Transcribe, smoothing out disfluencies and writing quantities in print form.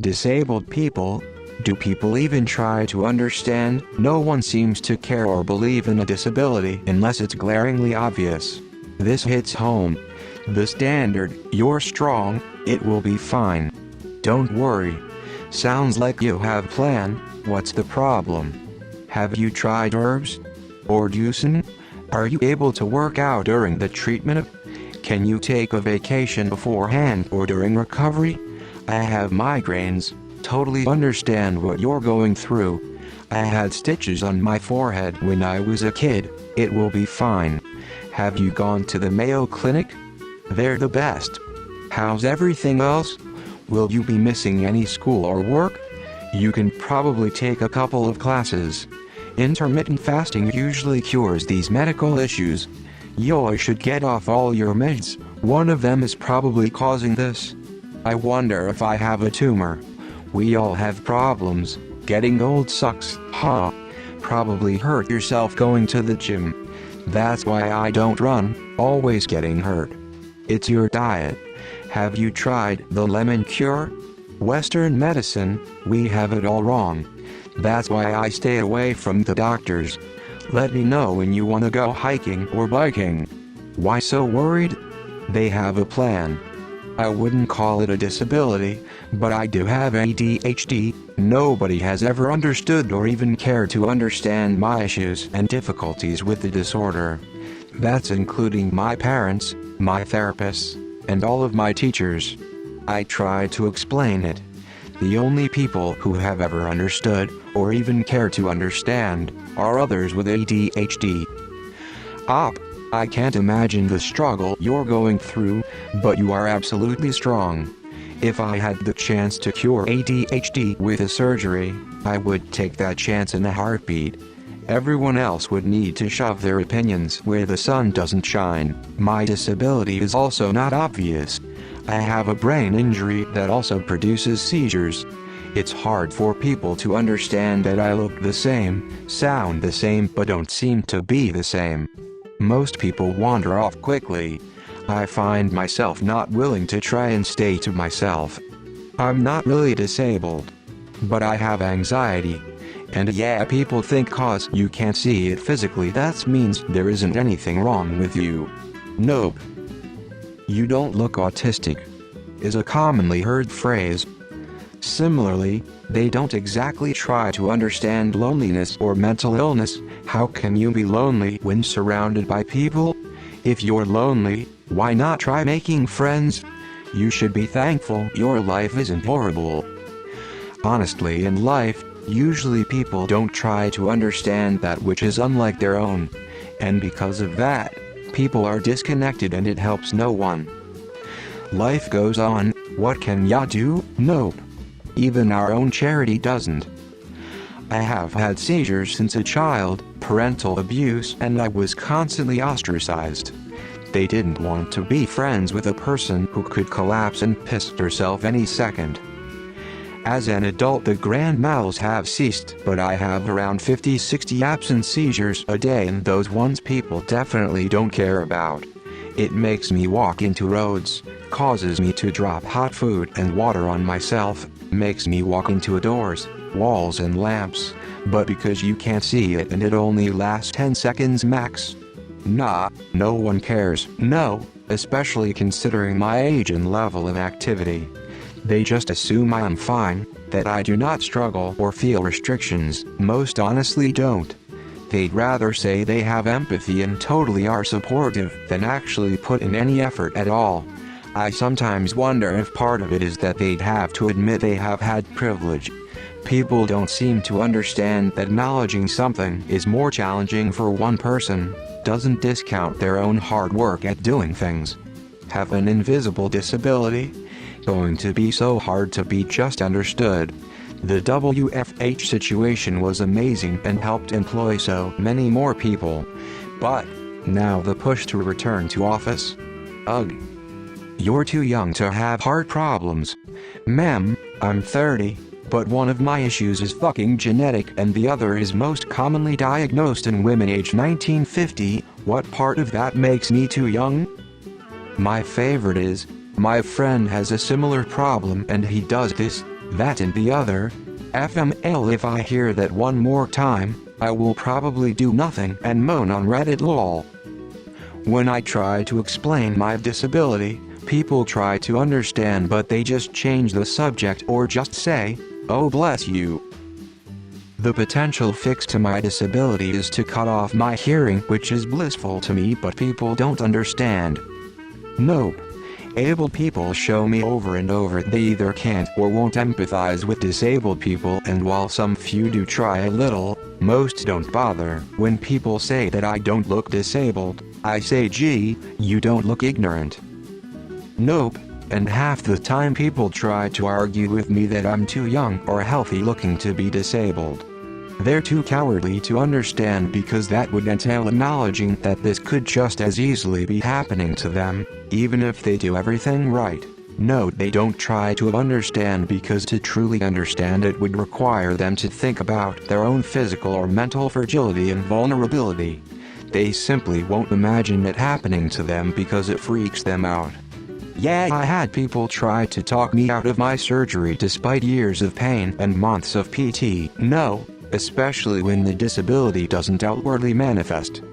Disabled people? Do people even try to understand? No one seems to care or believe in a disability unless it's glaringly obvious. This hits home. The standard, "You're strong, it will be fine. Don't worry." Sounds like you have a plan. What's the problem? Have you tried herbs? Or juicing? Are you able to work out during the treatment? Can you take a vacation beforehand or during recovery? I have migraines. Totally understand what you're going through. I had stitches on my forehead when I was a kid. It will be fine. Have you gone to the Mayo Clinic? They're the best. How's everything else? Will you be missing any school or work? You can probably take a couple of classes. Intermittent fasting usually cures these medical issues. You should get off all your meds. One of them is probably causing this. I wonder if I have a tumor. We all have problems. Getting old sucks, huh? Probably hurt yourself going to the gym. That's why I don't run, always getting hurt. It's your diet. Have you tried the lemon cure? Western medicine, we have it all wrong. That's why I stay away from the doctors. Let me know when you want to go hiking or biking. Why so worried? They have a plan. I wouldn't call it a disability, but I do have ADHD. Nobody has ever understood or even cared to understand my issues and difficulties with the disorder. That's including my parents, my therapists, and all of my teachers. I try to explain it. The only people who have ever understood, or even care to understand, are others with ADHD. I can't imagine the struggle you're going through, but you are absolutely strong. If I had the chance to cure ADHD with a surgery, I would take that chance in a heartbeat. Everyone else would need to shove their opinions where the sun doesn't shine. My disability is also not obvious. I have a brain injury that also produces seizures. It's hard for people to understand that I look the same, sound the same, but don't seem to be the same. Most people wander off quickly. I find myself not willing to try and stay to myself. I'm not really disabled, but I have anxiety. And yeah, people think cause you can't see it physically that means there isn't anything wrong with you. Nope. "You don't look autistic" is a commonly heard phrase. Similarly, they don't exactly try to understand loneliness or mental illness. How can you be lonely when surrounded by people? If you're lonely, why not try making friends? You should be thankful your life isn't horrible. Honestly, in life, usually people don't try to understand that which is unlike their own. And because of that, people are disconnected and it helps no one. Life goes on. What can ya do? Nope. Even our own charity doesn't. I have had seizures since a child, parental abuse, and I was constantly ostracized. They didn't want to be friends with a person who could collapse and piss herself any second. As an adult, the grand mals have ceased, but I have around 50-60 absent seizures a day, and those ones people definitely don't care about. It makes me walk into roads, causes me to drop hot food and water on myself, makes me walk into doors, walls and lamps, but because you can't see it and it only lasts 10 seconds max. Nah, no one cares. No, especially considering my age and level of activity. They just assume I am fine, that I do not struggle or feel restrictions. Most honestly don't. They'd rather say they have empathy and totally are supportive than actually put in any effort at all. I sometimes wonder if part of it is that they'd have to admit they have had privilege. People don't seem to understand that acknowledging something is more challenging for one person doesn't discount their own hard work at doing things. Have an invisible disability? Going to be so hard to be just understood. The WFH situation was amazing and helped employ so many more people. But now the push to return to office? Ugh. You're too young to have heart problems. Ma'am, I'm 30, but one of my issues is fucking genetic and the other is most commonly diagnosed in women age 1950. What part of that makes me too young? My favorite is, my friend has a similar problem and he does this. that and the other. FML, if I hear that one more time, I will probably do nothing and moan on Reddit lol. When I try to explain my disability, people try to understand but they just change the subject or just say, "Oh bless you." The potential fix to my disability is to cut off my hearing, which is blissful to me, but people don't understand. Nope. Able people show me over and over they either can't or won't empathize with disabled people, and while some few do try a little, most don't bother. When people say that I don't look disabled, I say, gee, you don't look ignorant. Nope. And half the time people try to argue with me that I'm too young or healthy looking to be disabled. They're too cowardly to understand, because that would entail acknowledging that this could just as easily be happening to them, even if they do everything right. No, they don't try to understand because to truly understand it would require them to think about their own physical or mental fragility and vulnerability. They simply won't imagine it happening to them because it freaks them out. Yeah, I had people try to talk me out of my surgery despite years of pain and months of PT. No. Especially when the disability doesn't outwardly manifest.